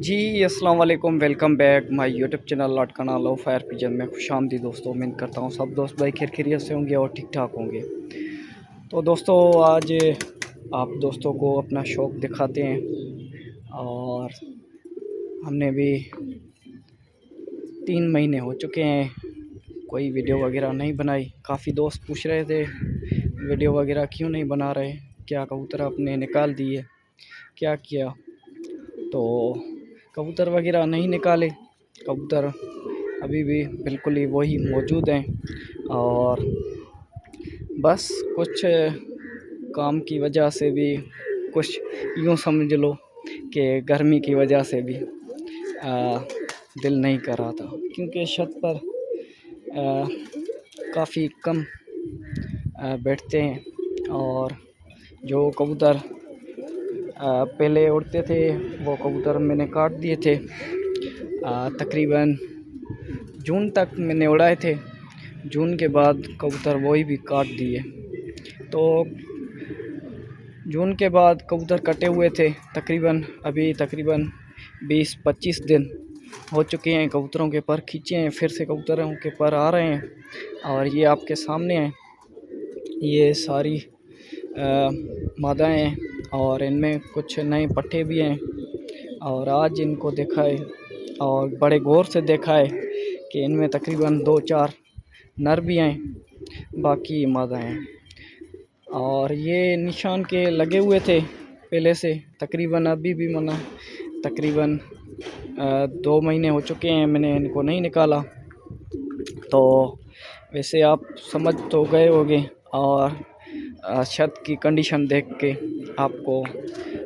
जी अस्सलाम वालेकुम, welcome back my YouTube channel lot canal of fire pigeon में खुशामदीद दोस्तों। उम्मीद करता हूँ सब दोस्त भाई खैर खैरियत से होंगे और ठीक ठाक होंगे। तो दोस्तों आज आप दोस्तों को अपना शौक़ दिखाते हैं। और हमने भी 3 महीने हो चुके हैं कोई वीडियो वगैरह नहीं बनाई। काफ़ी दोस्त पूछ रहे थे वीडियो वगैरह क्यों नहीं बना रहे, क्या कबूतर आपने निकाल दिए, क्या किया। तो कबूतर वगैरह नहीं निकाले, कबूतर अभी भी बिल्कुल ही वही मौजूद हैं। और बस कुछ काम की वजह से भी, कुछ यूँ समझ लो कि गर्मी की वजह से भी दिल नहीं कर रहा था, क्योंकि छत पर काफ़ी कम बैठते हैं। और जो कबूतर पहले उड़ते थे वो कबूतर मैंने काट दिए थे। तकरीबन जून तक मैंने उड़ाए थे, जून के बाद कबूतर वही भी काट दिए। तो जून के बाद कबूतर कटे हुए थे। अभी तकरीबन 20-25 दिन हो चुके हैं, कबूतरों के पर खींचे हैं, फिर से कबूतरों के पर आ रहे हैं। और ये आपके सामने हैं, ये सारी मादाएँ हैं और इनमें कुछ नए पट्टे भी हैं। और आज इनको देखा है और बड़े गौर से देखा है कि इनमें तकरीबन 2-4 नर भी हैं, बाकी मादाएँ हैं। और ये निशान के लगे हुए थे पहले से, तकरीबन अभी भी मना तकरीबन 2 महीने हो चुके हैं मैंने इनको नहीं निकाला। तो वैसे आप समझ तो गए होंगे और छत की कंडीशन देख के आपको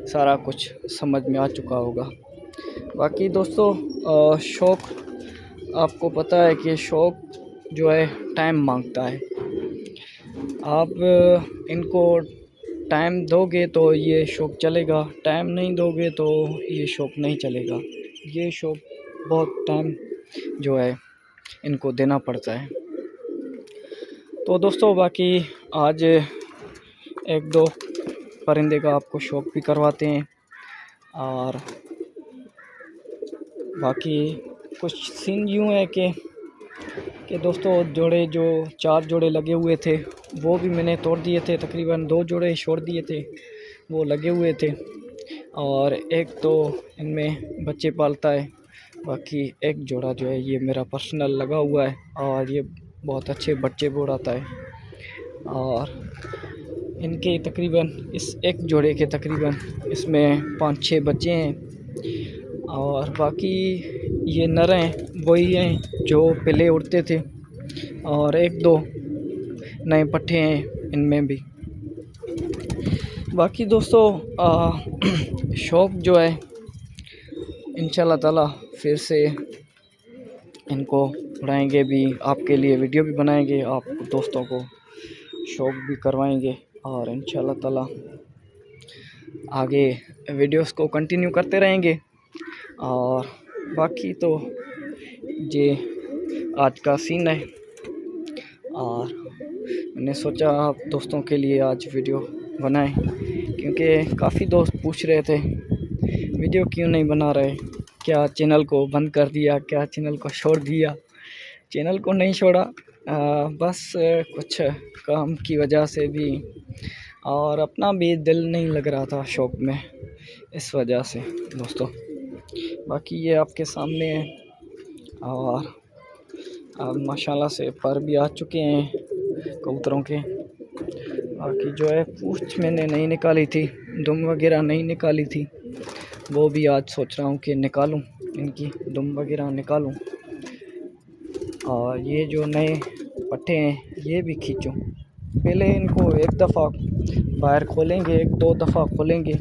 सारा कुछ समझ में आ चुका होगा। बाकी दोस्तों शौक़, आपको पता है कि शौक़ जो है टाइम मांगता है। आप इनको टाइम दोगे तो ये शौक़ चलेगा, टाइम नहीं दोगे तो ये शौक़ नहीं चलेगा। ये शौक़ बहुत टाइम जो है इनको देना पड़ता है। तो दोस्तों बाकी आज 1-2 परिंदे का आपको शौक़ भी करवाते हैं। और बाकी कुछ सीन यूँ है कि दोस्तों जोड़े जो 4 जोड़े लगे हुए थे वो भी मैंने तोड़ दिए थे। तकरीबन 2 जोड़े छोड़ दिए थे, वो लगे हुए थे। और एक तो इनमें बच्चे पालता है, बाकी एक जोड़ा जो है ये मेरा पर्सनल लगा हुआ है और ये बहुत अच्छे बच्चे उड़ाता है। और इनके तकरीबन इस एक जोड़े के तकरीबन इसमें 5-6 बच्चे हैं। और बाकी ये नर हैं वही हैं जो पहले उड़ते थे, और 1-2 नए पट्ठे हैं इनमें भी। बाकी दोस्तों शौक़ जो है इंशाल्लाह ताला फिर से इनको उड़ाएंगे भी, आपके लिए वीडियो भी बनाएंगे, आप दोस्तों को शौक़ भी करवाएंगे। और इंशाल्लाह ताला आगे वीडियोस को कंटिन्यू करते रहेंगे। और बाकी तो ये आज का सीन है। और मैंने सोचा आप दोस्तों के लिए आज वीडियो बनाएं, क्योंकि काफ़ी दोस्त पूछ रहे थे वीडियो क्यों नहीं बना रहे, क्या चैनल को बंद कर दिया, क्या चैनल को छोड़ दिया। चैनल को नहीं छोड़ा, बस कुछ काम की वजह से भी और अपना भी दिल नहीं लग रहा था शौक़ में, इस वजह से दोस्तों। बाकी ये आपके सामने है और अब माशाल्लाह से पर भी आ चुके हैं कबूतरों के। बाकी जो है पूँछ मैंने नहीं निकाली थी, दुम वगैरह नहीं निकाली थी, वो भी आज सोच रहा हूँ कि निकालूं, इनकी दुम वगैरह निकालूं। और ये जो नए पट्टे हैं ये भी खींचूं। पहले इनको एक दफ़ा बाहर खोलेंगे, 1-2 दफ़ा खोलेंगे,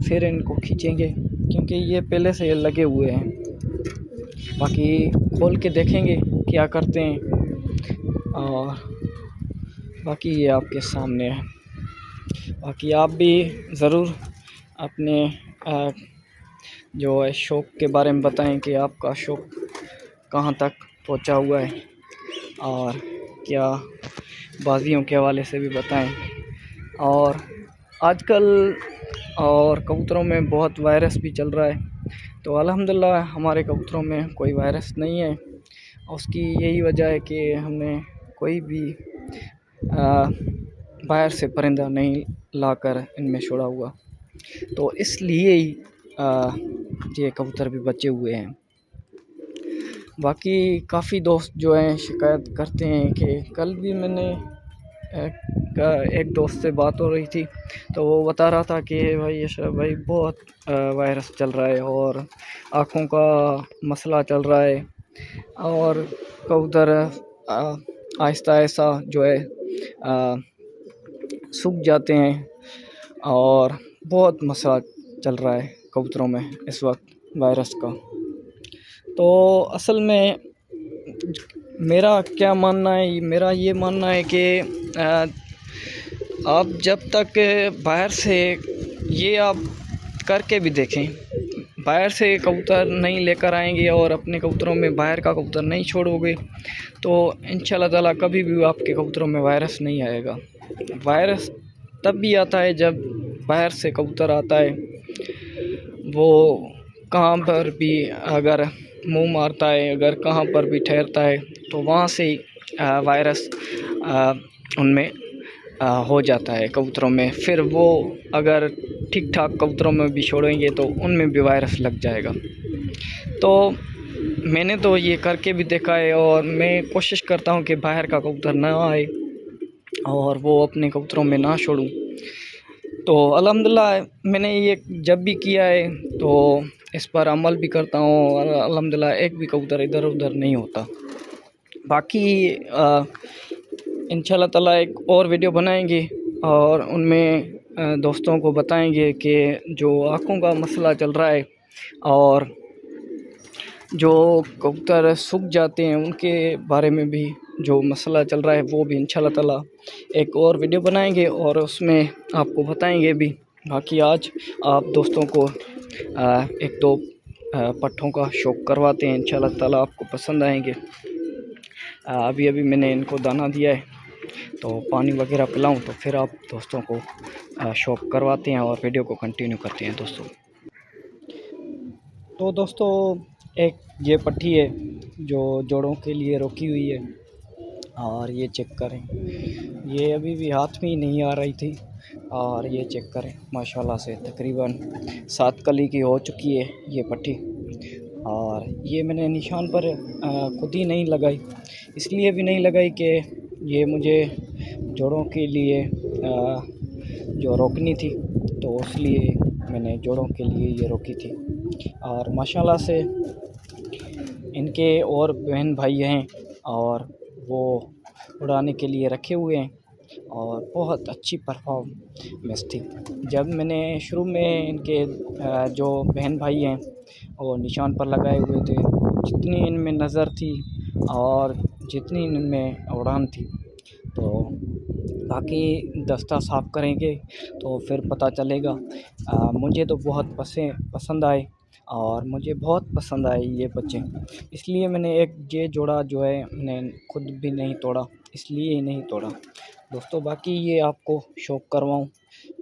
फिर इनको खींचेंगे, क्योंकि ये पहले से लगे हुए हैं। बाकी खोल के देखेंगे क्या करते हैं। और बाकी ये आपके सामने है। बाकी आप भी ज़रूर अपने जो है शौक़ के बारे में बताएं कि आपका शौक़ कहाँ तक पहुँचा हुआ है, और क्या बाजियों के हवाले से भी बताएं। और आजकल और कबूतरों में बहुत वायरस भी चल रहा है, तो अल्हम्दुलिल्लाह हमारे कबूतरों में कोई वायरस नहीं है। उसकी यही वजह है कि हमने कोई भी बाहर से परिंदा नहीं लाकर इनमें छोड़ा हुआ, तो इसलिए ही ये कबूतर भी बचे हुए हैं। बाकी काफ़ी दोस्त जो हैं शिकायत करते हैं कि कल भी मैंने एक दोस्त से बात हो रही थी, तो वो बता रहा था कि भाई अशरफ भाई बहुत वायरस चल रहा है और आँखों का मसला चल रहा है और कबूतर आहिस्ता आहिस्ता जो है सूख जाते हैं और बहुत मसला चल रहा है कबूतरों में इस वक्त वायरस का। तो असल में मेरा क्या मानना है, मेरा ये मानना है कि आप जब तक बाहर से ये आप करके भी देखें, बाहर से कबूतर नहीं लेकर आएंगे और अपने कबूतरों में बाहर का कबूतर नहीं छोड़ोगे तो इंशाल्लाह ताला कभी भी आपके कबूतरों में वायरस नहीं आएगा। वायरस तब भी आता है जब बाहर से कबूतर आता है, वो कहाँ पर भी अगर मुंह मारता है, अगर कहाँ पर भी ठहरता है तो वहाँ से वायरस उनमें हो जाता है कबूतरों में। फिर वो अगर ठीक ठाक कबूतरों में भी छोड़ेंगे तो उनमें भी वायरस लग जाएगा। तो मैंने तो ये करके भी देखा है और मैं कोशिश करता हूँ कि बाहर का कबूतर ना आए और वो अपने कबूतरों में ना छोड़ूं। तो अल्हम्दुलिल्लाह मैंने ये जब भी किया है तो इस पर अमल भी करता हूँ और अल्हम्दुलिल्लाह एक भी कबूतर इधर उधर नहीं होता। बाकी इंशाल्लाह ताला एक और वीडियो बनाएंगे और उनमें दोस्तों को बताएंगे कि जो आँखों का मसला चल रहा है और जो कबूतर सूख जाते हैं उनके बारे में भी जो मसला चल रहा है वो भी इंशाल्लाह ताला एक और वीडियो बनाएंगे और उसमें आपको बताएंगे भी। बाकी आज आप दोस्तों को एक दो पट्ठों का शौक़ करवाते हैं, इंशाल्लाह ताला आपको पसंद आएंगे। अभी अभी मैंने इनको दाना दिया है तो पानी वगैरह पिलाऊं तो फिर आप दोस्तों को शौक़ करवाते हैं और वीडियो को कंटिन्यू करते हैं दोस्तों। तो दोस्तों एक ये पट्टी है जो जोड़ों के लिए रोकी हुई है और ये चेक करें, ये अभी भी हाथ में ही नहीं आ रही थी और ये चेक करें माशाल्लाह से तकरीबन 7 कली की हो चुकी है ये पट्टी। और ये मैंने निशान पर खुद ही नहीं लगाई, इसलिए भी नहीं लगाई कि ये मुझे जोड़ों के लिए जो रोकनी थी, तो इसलिए मैंने जोड़ों के लिए ये रोकी थी। और माशाल्लाह से इनके और बहन भाई हैं और वो उड़ाने के लिए रखे हुए हैं और बहुत अच्छी परफॉर्मेंस थी। जब मैंने शुरू में इनके जो बहन भाई हैं वो निशान पर लगाए हुए थे, जितनी इनमें नज़र थी और जितनी इनमें उड़ान थी, तो बाकी दस्ता साफ़ करेंगे तो फिर पता चलेगा। मुझे तो बहुत पसंद आए और मुझे बहुत पसंद आए ये बच्चे, इसलिए मैंने एक ये जोड़ा जो है मैंने खुद भी नहीं तोड़ा, इसलिए ही नहीं तोड़ा दोस्तों। बाकी ये आपको शौक़ करवाऊँ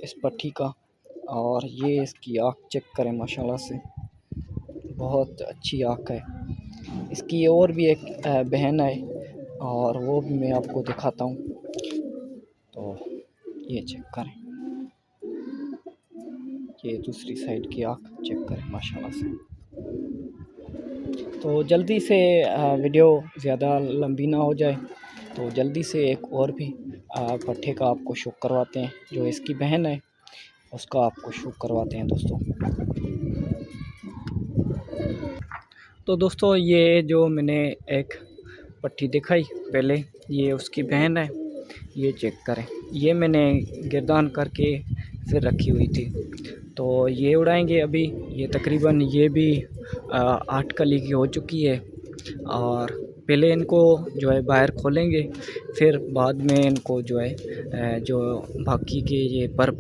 इस पट्टी का। और ये इसकी आँख चेक करें माशाल्लाह से, बहुत अच्छी आँख है इसकी। और भी एक बहन है और वो भी मैं आपको दिखाता हूँ, तो ये चेक करें, ये दूसरी साइड की आँख चेक करें माशाल्लाह से। तो जल्दी से वीडियो ज़्यादा लंबी ना हो जाए तो जल्दी से एक और भी पट्ठे का आपको शौक़ करवाते हैं, जो इसकी बहन है उसका आपको शौक़ करवाते हैं दोस्तों। तो दोस्तों ये जो मैंने एक पट्टी दिखाई पहले, ये उसकी बहन है, ये चेक करें, ये मैंने गिरदान करके फिर रखी हुई थी, तो ये उड़ाएंगे अभी। ये तकरीबन ये भी 8 कली की हो चुकी है और पहले इनको जो है बाहर खोलेंगे, फिर बाद में इनको जो है जो बाकी के ये पर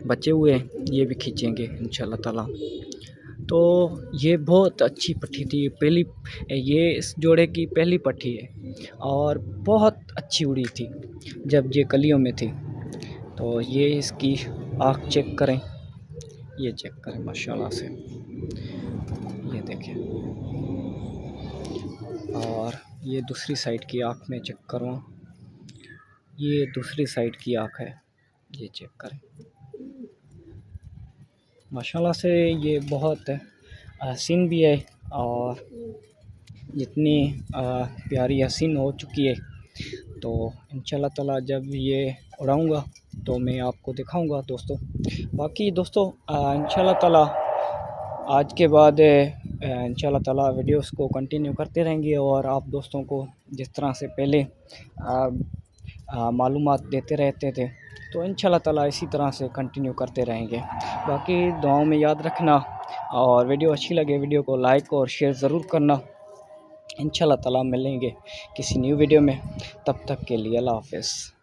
बचे हुए हैं ये भी खींचेंगे इंशाल्लाह ताला। तो ये बहुत अच्छी पट्टी थी, पहली ये इस जोड़े की पहली पट्टी है और बहुत अच्छी उड़ी थी जब ये कलियों में थी। तो ये इसकी आँख चेक करें, ये चेक करें माशाल्लाह से, ये देखें। और ये दूसरी साइड की आँख में चेक करूँ, ये दूसरी साइड की आँख है, ये चेक करें माशाल्लाह से। ये बहुत हसीन भी है और जितनी प्यारी हसीन हो चुकी है, तो इंशाल्लाह ताला जब ये उड़ाऊँगा तो मैं आपको दिखाऊँगा दोस्तों। बाकी दोस्तों इंशाल्लाह ताला आज के बाद इंशाल्लाह ताला वीडियोस को कंटिन्यू करते रहेंगे और आप दोस्तों को जिस तरह से पहले मालूमात देते रहते थे, तो इंशाल्लाह ताला इसी तरह से कंटिन्यू करते रहेंगे। बाकी दुआओं में याद रखना और वीडियो अच्छी लगे वीडियो को लाइक और शेयर ज़रूर करना। इंशाल्लाह ताला मिलेंगे किसी न्यू वीडियो में, तब तक के लिए अल्लाह हाफ़िज़।